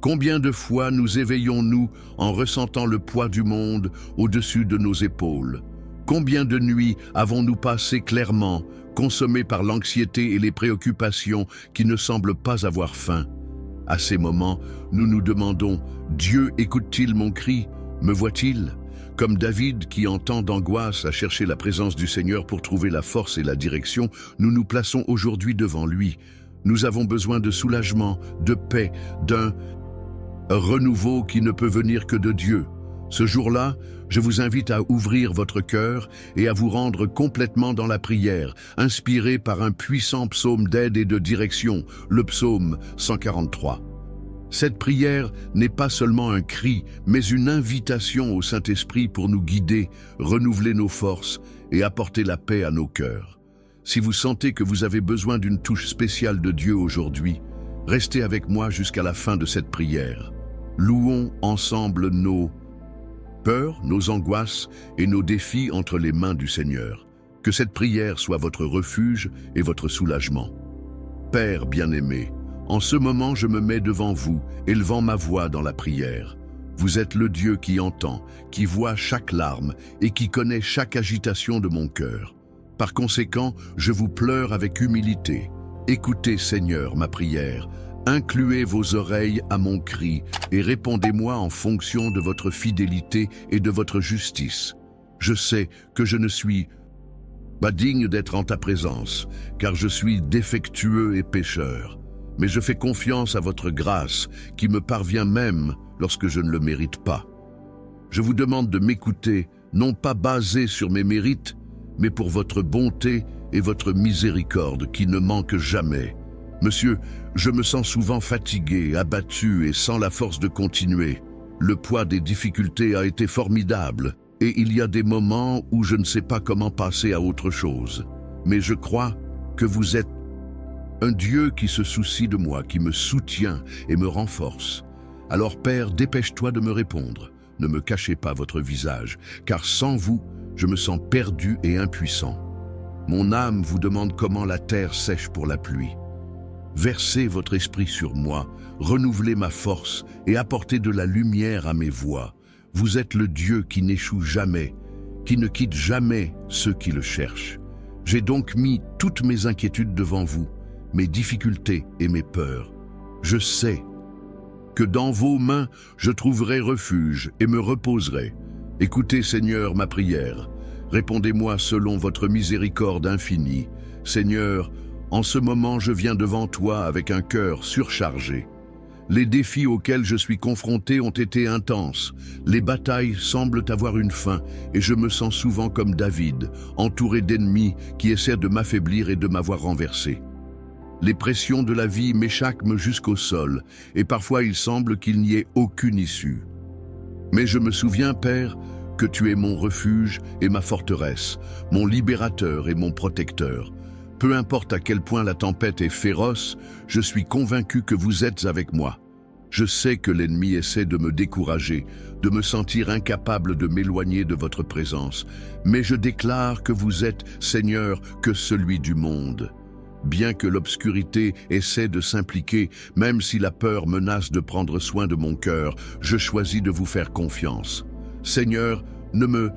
Combien de fois nous éveillons-nous en ressentant le poids du monde au-dessus de nos épaules? Combien de nuits avons-nous passé clairement, consommés par l'anxiété et les préoccupations qui ne semblent pas avoir fin? À ces moments, nous nous demandons, Dieu écoute-t-il mon cri? Me voit-il? Comme David qui, en temps d'angoisse, a cherché la présence du Seigneur pour trouver la force et la direction, nous nous plaçons aujourd'hui devant lui. Nous avons besoin de soulagement, de paix, d'un renouveau qui ne peut venir que de Dieu. Ce jour-là, je vous invite à ouvrir votre cœur et à vous rendre complètement dans la prière, inspiré par un puissant psaume d'aide et de direction, le psaume 143. Cette prière n'est pas seulement un cri, mais une invitation au Saint-Esprit pour nous guider, renouveler nos forces et apporter la paix à nos cœurs. Si vous sentez que vous avez besoin d'une touche spéciale de Dieu aujourd'hui, restez avec moi jusqu'à la fin de cette prière. Louons ensemble nos peurs, nos angoisses et nos défis entre les mains du Seigneur. Que cette prière soit votre refuge et votre soulagement. Père bien-aimé, en ce moment je me mets devant vous, élevant ma voix dans la prière. Vous êtes le Dieu qui entend, qui voit chaque larme et qui connaît chaque agitation de mon cœur. Par conséquent, je vous pleure avec humilité. Écoutez, Seigneur, ma prière. Incluez vos oreilles à mon cri et répondez-moi en fonction de votre fidélité et de votre justice. Je sais que je ne suis pas digne d'être en ta présence, car je suis défectueux et pécheur. Mais je fais confiance à votre grâce, qui me parvient même lorsque je ne le mérite pas. Je vous demande de m'écouter, non pas basé sur mes mérites, mais pour votre bonté et votre miséricorde qui ne manquent jamais. Monsieur, je me sens souvent fatigué, abattu et sans la force de continuer. Le poids des difficultés a été formidable et il y a des moments où je ne sais pas comment passer à autre chose. Mais je crois que vous êtes un Dieu qui se soucie de moi, qui me soutient et me renforce. Alors Père, dépêche-toi de me répondre. Ne me cachez pas votre visage, car sans vous, je me sens perdu et impuissant. Mon âme vous demande comment la terre sèche pour la pluie. Versez votre esprit sur moi, renouvelez ma force et apportez de la lumière à mes voies. Vous êtes le Dieu qui n'échoue jamais, qui ne quitte jamais ceux qui le cherchent. J'ai donc mis toutes mes inquiétudes devant vous, mes difficultés et mes peurs. Je sais que dans vos mains, je trouverai refuge et me reposerai. Écoutez, Seigneur, ma prière. Répondez-moi selon votre miséricorde infinie. Seigneur, en ce moment, je viens devant toi avec un cœur surchargé. Les défis auxquels je suis confronté ont été intenses. Les batailles semblent avoir une fin et je me sens souvent comme David, entouré d'ennemis qui essaient de m'affaiblir et de m'avoir renversé. Les pressions de la vie m'échaquent jusqu'au sol et parfois il semble qu'il n'y ait aucune issue. Mais je me souviens, Père, que tu es mon refuge et ma forteresse, mon libérateur et mon protecteur. Peu importe à quel point la tempête est féroce, je suis convaincu que vous êtes avec moi. Je sais que l'ennemi essaie de me décourager, de me sentir incapable de m'éloigner de votre présence, mais je déclare que vous êtes, Seigneur, que celui du monde. Bien que l'obscurité essaie de s'impliquer, même si la peur menace de prendre soin de mon cœur, je choisis de vous faire confiance. Seigneur, ne me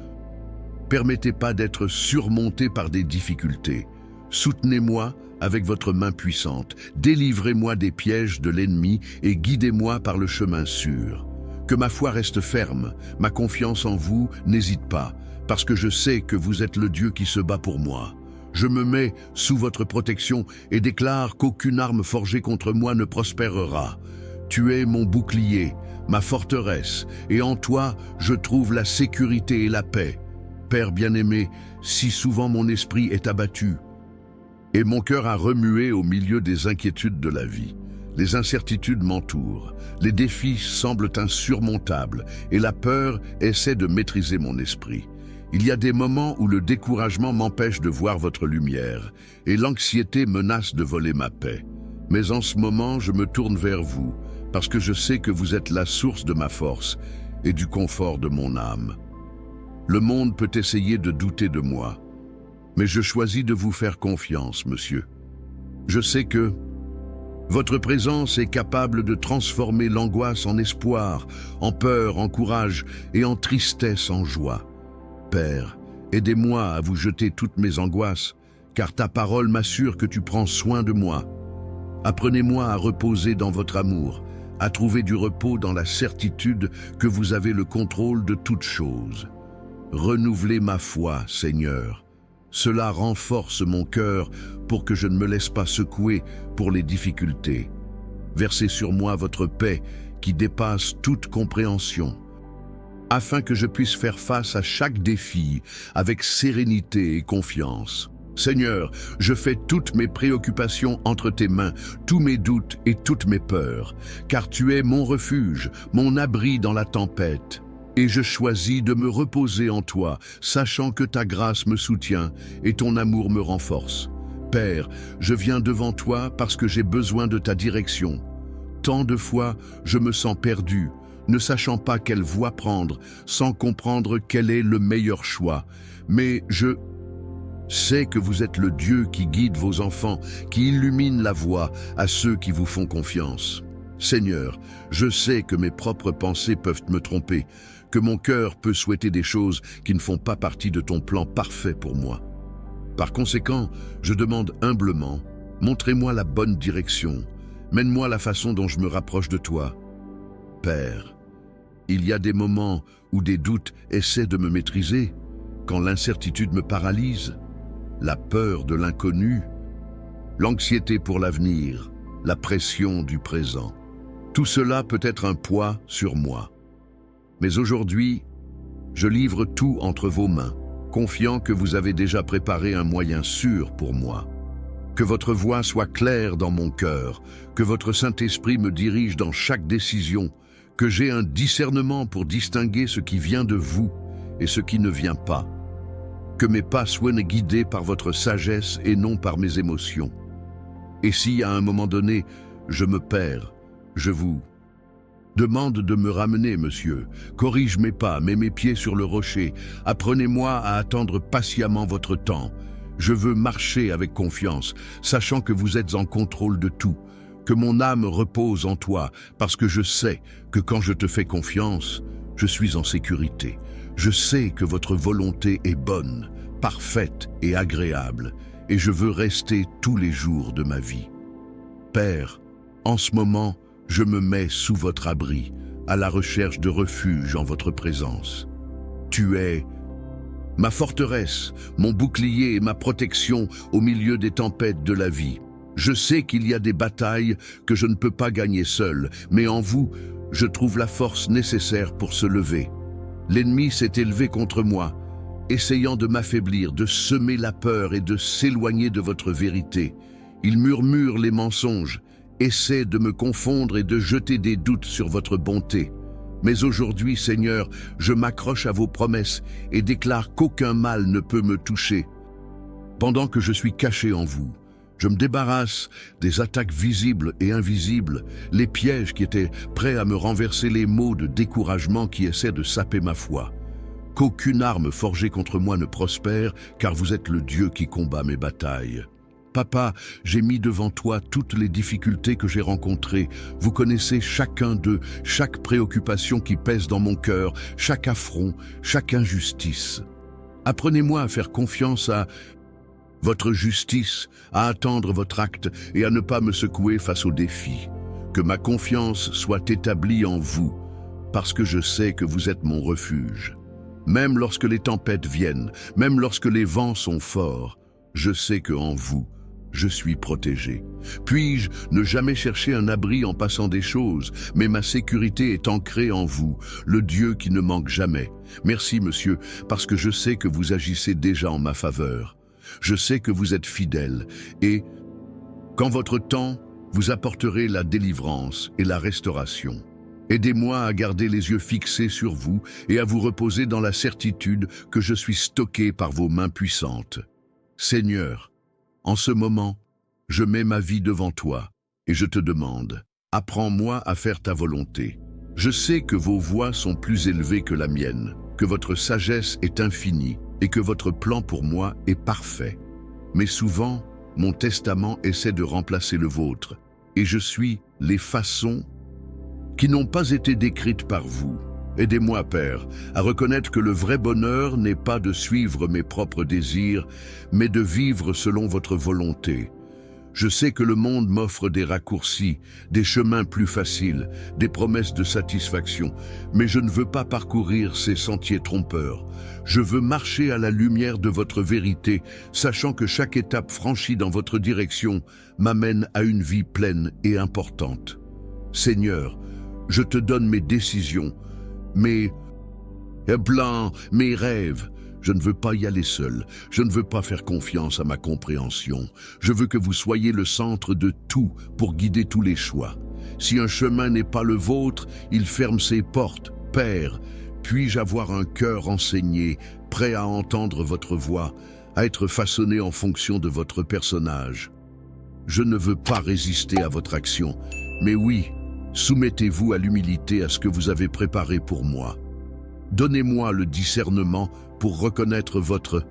permettez pas d'être surmonté par des difficultés. Soutenez-moi avec votre main puissante, délivrez-moi des pièges de l'ennemi et guidez-moi par le chemin sûr. Que ma foi reste ferme, ma confiance en vous n'hésite pas, parce que je sais que vous êtes le Dieu qui se bat pour moi. Je me mets sous votre protection et déclare qu'aucune arme forgée contre moi ne prospérera. Tu es mon bouclier, ma forteresse, et en toi je trouve la sécurité et la paix. Père bien-aimé, si souvent mon esprit est abattu, et mon cœur a remué au milieu des inquiétudes de la vie. Les incertitudes m'entourent, les défis semblent insurmontables et la peur essaie de maîtriser mon esprit. Il y a des moments où le découragement m'empêche de voir votre lumière et l'anxiété menace de voler ma paix. Mais en ce moment, je me tourne vers vous parce que je sais que vous êtes la source de ma force et du confort de mon âme. Le monde peut essayer de douter de moi, mais je choisis de vous faire confiance, monsieur. Je sais que Votre présence est capable de transformer l'angoisse en espoir, en peur, en courage et en tristesse en joie. Père, aidez-moi à vous jeter toutes mes angoisses, car ta parole m'assure que tu prends soin de moi. Apprenez-moi à reposer dans votre amour, à trouver du repos dans la certitude que vous avez le contrôle de toutes choses. Renouvelez ma foi, Seigneur. Cela renforce mon cœur pour que je ne me laisse pas secouer pour les difficultés. Versez sur moi votre paix qui dépasse toute compréhension, afin que je puisse faire face à chaque défi avec sérénité et confiance. Seigneur, je fais toutes mes préoccupations entre tes mains, tous mes doutes et toutes mes peurs, car tu es mon refuge, mon abri dans la tempête. Et je choisis de me reposer en toi, sachant que ta grâce me soutient et ton amour me renforce. Père, je viens devant toi parce que j'ai besoin de ta direction. Tant de fois, je me sens perdu, ne sachant pas quelle voie prendre, sans comprendre quel est le meilleur choix. Mais je sais que vous êtes le Dieu qui guide vos enfants, qui illumine la voie à ceux qui vous font confiance. Seigneur, je sais que mes propres pensées peuvent me tromper, que mon cœur peut souhaiter des choses qui ne font pas partie de ton plan parfait pour moi. Par conséquent, je demande humblement, montrez-moi la bonne direction, mène-moi la façon dont je me rapproche de toi. Père, il y a des moments où des doutes essaient de me maîtriser, quand l'incertitude me paralyse, la peur de l'inconnu, l'anxiété pour l'avenir, la pression du présent. Tout cela peut être un poids sur moi. Mais aujourd'hui, je livre tout entre vos mains, confiant que vous avez déjà préparé un moyen sûr pour moi. Que votre voix soit claire dans mon cœur, que votre Saint-Esprit me dirige dans chaque décision, que j'ai un discernement pour distinguer ce qui vient de vous et ce qui ne vient pas. Que mes pas soient guidés par votre sagesse et non par mes émotions. Et si, à un moment donné, je me perds, je vous demande de me ramener, monsieur. Corrige mes pas, mets mes pieds sur le rocher. Apprenez-moi à attendre patiemment votre temps. Je veux marcher avec confiance, sachant que vous êtes en contrôle de tout. Que mon âme repose en toi, parce que je sais que quand je te fais confiance, je suis en sécurité. Je sais que votre volonté est bonne, parfaite et agréable, et je veux rester tous les jours de ma vie. Père, en ce moment, je me mets sous votre abri, à la recherche de refuge en votre présence. Tu es ma forteresse, mon bouclier et ma protection au milieu des tempêtes de la vie. Je sais qu'il y a des batailles que je ne peux pas gagner seul, mais en vous, je trouve la force nécessaire pour se lever. L'ennemi s'est élevé contre moi, essayant de m'affaiblir, de semer la peur et de s'éloigner de votre vérité. Il murmure les mensonges, essaie de me confondre et de jeter des doutes sur votre bonté. Mais aujourd'hui, Seigneur, je m'accroche à vos promesses et déclare qu'aucun mal ne peut me toucher. Pendant que je suis caché en vous, je me débarrasse des attaques visibles et invisibles, les pièges qui étaient prêts à me renverser, les maux de découragement qui essaient de saper ma foi. Qu'aucune arme forgée contre moi ne prospère, car vous êtes le Dieu qui combat mes batailles. Papa, j'ai mis devant toi toutes les difficultés que j'ai rencontrées. Vous connaissez chacun d'eux, chaque préoccupation qui pèse dans mon cœur, chaque affront, chaque injustice. Apprenez-moi à faire confiance à votre justice, à attendre votre acte et à ne pas me secouer face aux défis. Que ma confiance soit établie en vous, parce que je sais que vous êtes mon refuge. Même lorsque les tempêtes viennent, même lorsque les vents sont forts, je sais qu'en vous, je suis protégé. Puis-je ne jamais chercher un abri en passant des choses, mais ma sécurité est ancrée en vous, le Dieu qui ne manque jamais. Merci, monsieur, parce que je sais que vous agissez déjà en ma faveur. Je sais que vous êtes fidèle et, qu'en votre temps, vous apporterez la délivrance et la restauration. Aidez-moi à garder les yeux fixés sur vous et à vous reposer dans la certitude que je suis stocké par vos mains puissantes. Seigneur, en ce moment, je mets ma vie devant toi et je te demande, apprends-moi à faire ta volonté. Je sais que vos voies sont plus élevées que la mienne, que votre sagesse est infinie et que votre plan pour moi est parfait. Mais souvent, mon testament essaie de remplacer le vôtre, et je suis les façons qui n'ont pas été décrites par vous. Aidez-moi, Père, à reconnaître que le vrai bonheur n'est pas de suivre mes propres désirs, mais de vivre selon votre volonté. Je sais que le monde m'offre des raccourcis, des chemins plus faciles, des promesses de satisfaction, mais je ne veux pas parcourir ces sentiers trompeurs. Je veux marcher à la lumière de votre vérité, sachant que chaque étape franchie dans votre direction m'amène à une vie pleine et importante. Seigneur, je te donne mes décisions, mes plans, mes rêves. Je ne veux pas y aller seul. Je ne veux pas faire confiance à ma compréhension. Je veux que vous soyez le centre de tout pour guider tous les choix. Si un chemin n'est pas le vôtre, il ferme ses portes. Père, puis-je avoir un cœur enseigné, prêt à entendre votre voix, à être façonné en fonction de votre personnage? Je ne veux pas résister à votre action, mais oui, soumettez-vous à l'humilité à ce que vous avez préparé pour moi. Donnez-moi le discernement pour reconnaître votre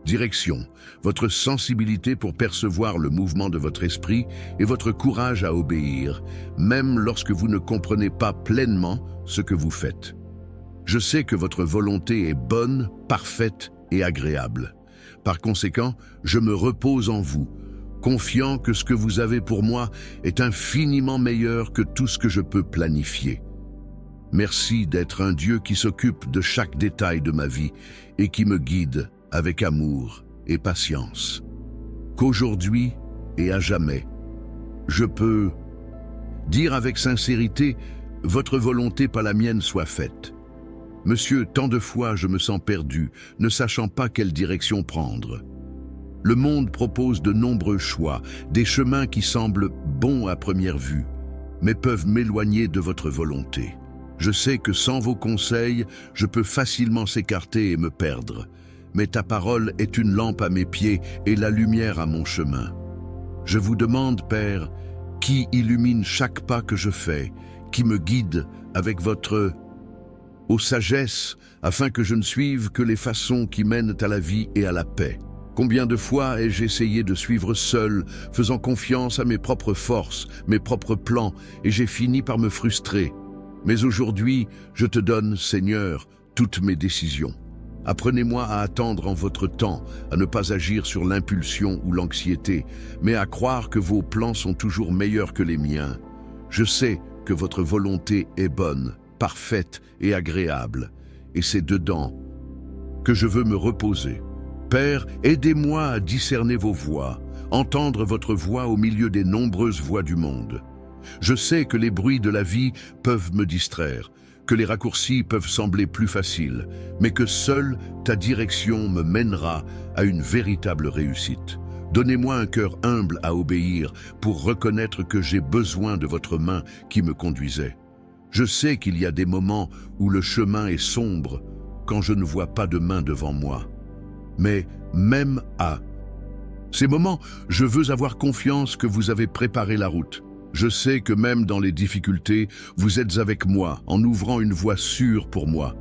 direction, votre sensibilité pour percevoir le mouvement de votre esprit et votre courage à obéir, même lorsque vous ne comprenez pas pleinement ce que vous faites. Je sais que votre volonté est bonne, parfaite et agréable. Par conséquent, je me repose en vous, confiant que ce que vous avez pour moi est infiniment meilleur que tout ce que je peux planifier. Merci d'être un Dieu qui s'occupe de chaque détail de ma vie et qui me guide avec amour et patience. Qu'aujourd'hui et à jamais, je peux dire avec sincérité, votre volonté pas la mienne soit faite. Monsieur, tant de fois je me sens perdu, ne sachant pas quelle direction prendre. Le monde propose de nombreux choix, des chemins qui semblent bons à première vue, mais peuvent m'éloigner de votre volonté. Je sais que sans vos conseils, je peux facilement s'écarter et me perdre. Mais ta parole est une lampe à mes pieds et la lumière à mon chemin. Je vous demande, Père, qui illumine chaque pas que je fais, qui me guide avec votre sagesse, afin que je ne suive que les façons qui mènent à la vie et à la paix. Combien de fois ai-je essayé de suivre seul, faisant confiance à mes propres forces, mes propres plans, et j'ai fini par me frustrer. Mais aujourd'hui, je te donne, Seigneur, toutes mes décisions. Apprenez-moi à attendre en votre temps, à ne pas agir sur l'impulsion ou l'anxiété, mais à croire que vos plans sont toujours meilleurs que les miens. Je sais que votre volonté est bonne, parfaite et agréable, et c'est dedans que je veux me reposer. Père, aidez-moi à discerner vos voix, entendre votre voix au milieu des nombreuses voix du monde. Je sais que les bruits de la vie peuvent me distraire, que les raccourcis peuvent sembler plus faciles, mais que seule ta direction me mènera à une véritable réussite. Donnez-moi un cœur humble à obéir pour reconnaître que j'ai besoin de votre main qui me conduisait. Je sais qu'il y a des moments où le chemin est sombre quand je ne vois pas de main devant moi. Mais même à ces moments, je veux avoir confiance que vous avez préparé la route. Je sais que même dans les difficultés, vous êtes avec moi en ouvrant une voie sûre pour moi.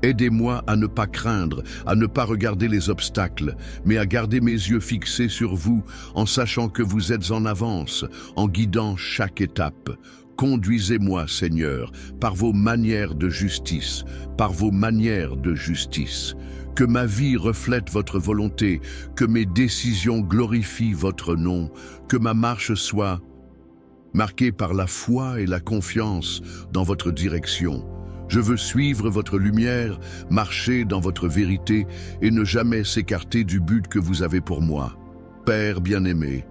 Aidez-moi à ne pas craindre, à ne pas regarder les obstacles, mais à garder mes yeux fixés sur vous en sachant que vous êtes en avance, en guidant chaque étape. Conduisez-moi, Seigneur, par vos manières de justice, par vos manières de justice. Que ma vie reflète votre volonté, que mes décisions glorifient votre nom, que ma marche soit marquée par la foi et la confiance dans votre direction. Je veux suivre votre lumière, marcher dans votre vérité et ne jamais s'écarter du but que vous avez pour moi. Père bien-aimé,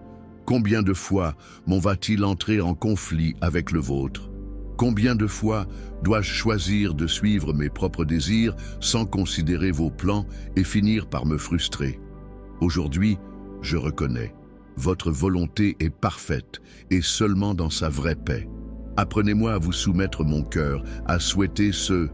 combien de fois m'en va-t-il entrer en conflit avec le vôtre? Combien de fois dois-je choisir de suivre mes propres désirs sans considérer vos plans et finir par me frustrer? Aujourd'hui, je reconnais. Votre volonté est parfaite et seulement dans sa vraie paix. Apprenez-moi à vous soumettre mon cœur, à souhaiter ce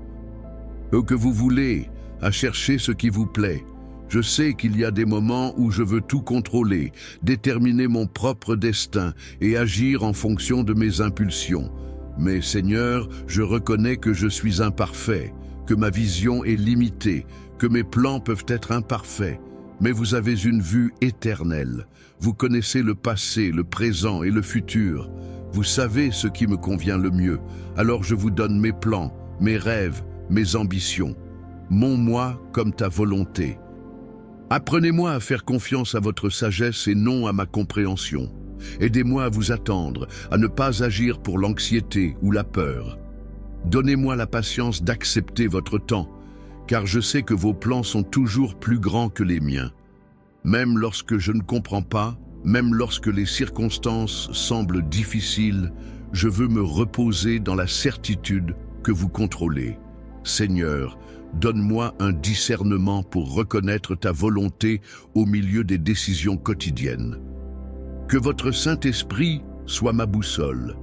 que vous voulez, à chercher ce qui vous plaît. Je sais qu'il y a des moments où je veux tout contrôler, déterminer mon propre destin et agir en fonction de mes impulsions. Mais Seigneur, je reconnais que je suis imparfait, que ma vision est limitée, que mes plans peuvent être imparfaits. mais vous avez une vue éternelle. Vous connaissez le passé, le présent et le futur. Vous savez ce qui me convient le mieux. Alors je vous donne mes plans, mes rêves, mes ambitions. Mon moi comme ta volonté. Apprenez-moi à faire confiance à votre sagesse et non à ma compréhension. Aidez-moi à vous attendre, à ne pas agir pour l'anxiété ou la peur. Donnez-moi la patience d'accepter votre temps, car je sais que vos plans sont toujours plus grands que les miens. Même lorsque je ne comprends pas, même lorsque les circonstances semblent difficiles, je veux me reposer dans la certitude que vous contrôlez. Seigneur, donne-moi un discernement pour reconnaître ta volonté au milieu des décisions quotidiennes. Que votre Saint-Esprit soit ma boussole,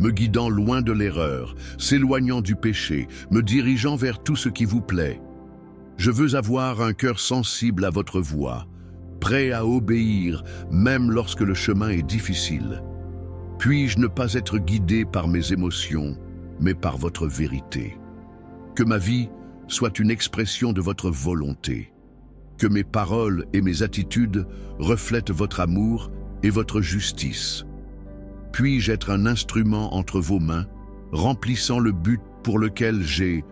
me guidant loin de l'erreur, s'éloignant du péché, me dirigeant vers tout ce qui vous plaît. Je veux avoir un cœur sensible à votre voix, prêt à obéir même lorsque le chemin est difficile. Puis-je ne pas être guidé par mes émotions, mais par votre vérité. Que ma vie soit une expression de votre volonté. Que mes paroles et mes attitudes reflètent votre amour et votre justice. Puis-je être un instrument entre vos mains, remplissant le but pour lequel j'ai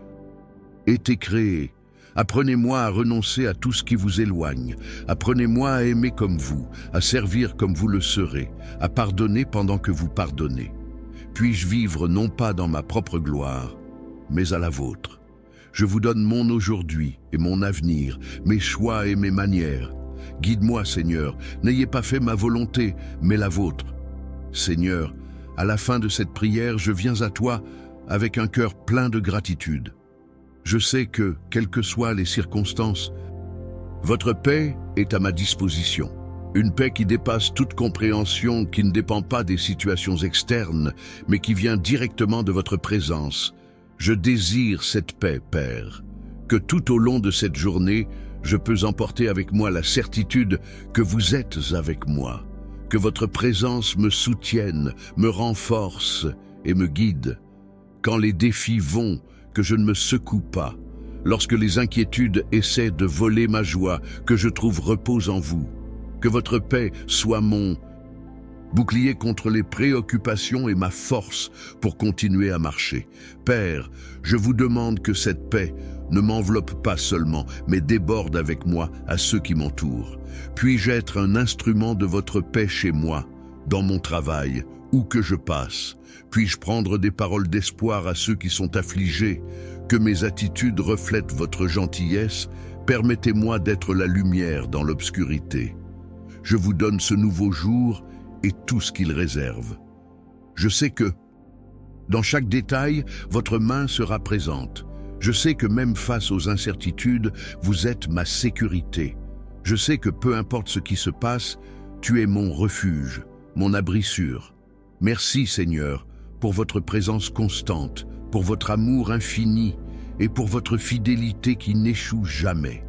été créé. Apprenez-moi à renoncer à tout ce qui vous éloigne. Apprenez-moi à aimer comme vous, à servir comme vous le serez, à pardonner pendant que vous pardonnez. Puis-je vivre non pas dans ma propre gloire, mais à la vôtre. Je vous donne mon aujourd'hui et mon avenir, mes choix et mes manières. Guide-moi, Seigneur, n'ayez pas fait ma volonté, mais la vôtre. Seigneur, à la fin de cette prière, je viens à toi avec un cœur plein de gratitude. Je sais que, quelles que soient les circonstances, votre paix est à ma disposition. Une paix qui dépasse toute compréhension, qui ne dépend pas des situations externes, mais qui vient directement de votre présence. Je désire cette paix, Père, que tout au long de cette journée, je peux emporter avec moi la certitude que vous êtes avec moi, que votre présence me soutienne, me renforce et me guide. Quand les défis vont, que je ne me secoue pas. Lorsque les inquiétudes essaient de voler ma joie, que je trouve repos en vous. Que votre paix soit mon bouclier contre les préoccupations et ma force pour continuer à marcher. Père, je vous demande que cette paix ne m'enveloppe pas seulement, mais déborde avec moi à ceux qui m'entourent. Puis-je être un instrument de votre paix chez moi, dans mon travail, où que je passe? Puis-je prendre des paroles d'espoir à ceux qui sont affligés? Que mes attitudes reflètent votre gentillesse? Permettez-moi d'être la lumière dans l'obscurité. Je vous donne ce nouveau jour et tout ce qu'il réserve. Je sais que, dans chaque détail, votre main sera présente. Je sais que même face aux incertitudes, vous êtes ma sécurité. Je sais que peu importe ce qui se passe, tu es mon refuge, mon abri sûr. Merci Seigneur, pour votre présence constante, pour votre amour infini et pour votre fidélité qui n'échoue jamais.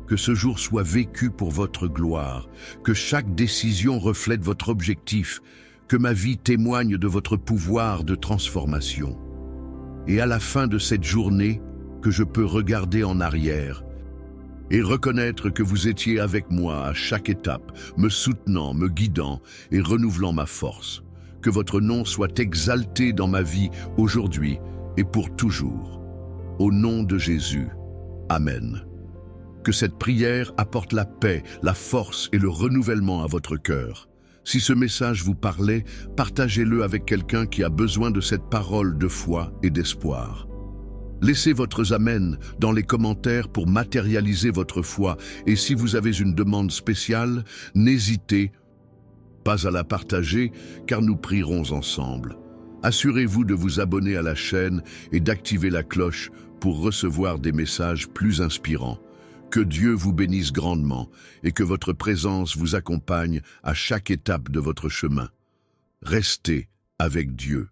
Que ce jour soit vécu pour votre gloire, que chaque décision reflète votre objectif, que ma vie témoigne de votre pouvoir de transformation. Et à la fin de cette journée, que je peux regarder en arrière et reconnaître que vous étiez avec moi à chaque étape, me soutenant, me guidant et renouvelant ma force. Que votre nom soit exalté dans ma vie aujourd'hui et pour toujours. Au nom de Jésus. Amen. Que cette prière apporte la paix, la force et le renouvellement à votre cœur. Si ce message vous parlait, partagez-le avec quelqu'un qui a besoin de cette parole de foi et d'espoir. Laissez votre Amen dans les commentaires pour matérialiser votre foi et si vous avez une demande spéciale, n'hésitez pas à la partager car nous prierons ensemble. Assurez-vous de vous abonner à la chaîne et d'activer la cloche pour recevoir des messages plus inspirants. Que Dieu vous bénisse grandement et que votre présence vous accompagne à chaque étape de votre chemin. Restez avec Dieu.